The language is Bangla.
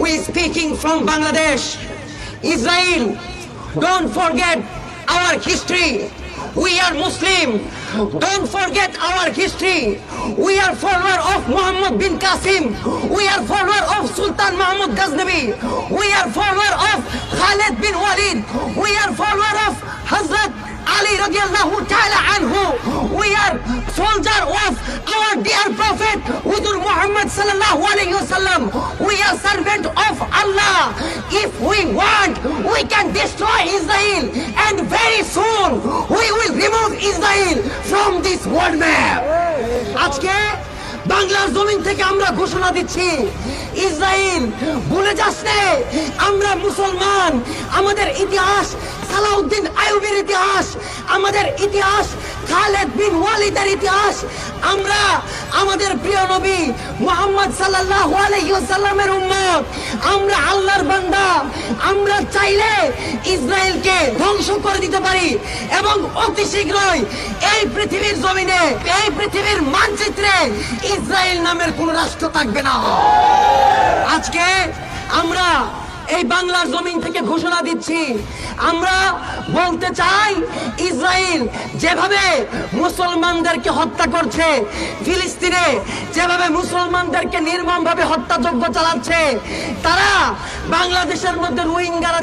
we speaking from Bangladesh. Israel, don't forget our history. We are Muslim. Don't forget our history. We are follower of Muhammad bin Qasim. We are follower of Sultan Mahmud Ghaznavi. We are follower of Khalid bin Walid. We are follower of Hazrat Ali radiallahu ta'ala anhu. We are soldier of our dear Prophet Hudur Muhammad sallallahu alayhi wasallam. We are servant of Allah. If we want, we can destroy Israel, and very soon we will remove Israel from this world map. আজকে বাংলার জমিন থেকে আমরা ঘোষণা দিচ্ছি, ইসরায়েল ভুলে যাস নে, আমরা মুসলমান। আমাদের ইতিহাস সালাউদ্দিন আইয়ুবের ইতিহাস, আমাদের ইতিহাস খালেদ বিন ওয়ালিদের ইতিহাস। আমরা আমাদের প্রিয় নবী মুহাম্মদ সাল্লাল্লাহু আলাইহি ওয়াসাল্লামের উম্মত, আমরা আল্লাহর বান্দা। আমরা চাইলে ইসরায়েলকে ধ্বংস করে দিতে পারি এবং অতি শীঘ্রই এই পৃথিবীর জমিনে, এই পৃথিবীর মানচিত্রে ইসরায়েল নামের কোন রাষ্ট্র থাকবে না। আজকে আমরা এই বাংলার জমিন থেকে ঘোষণা দিচ্ছি, আমরা বলতে চাই, ইসরায়েল যেভাবে মুসলমানদেরকে হত্যা করছে, ফিলিস্তিনে যেভাবে মুসলমানদেরকে নির্মমভাবে হত্যাযজ্ঞ চালাচ্ছে, তারা বাংলাদেশের মধ্যে রোহিঙ্গারা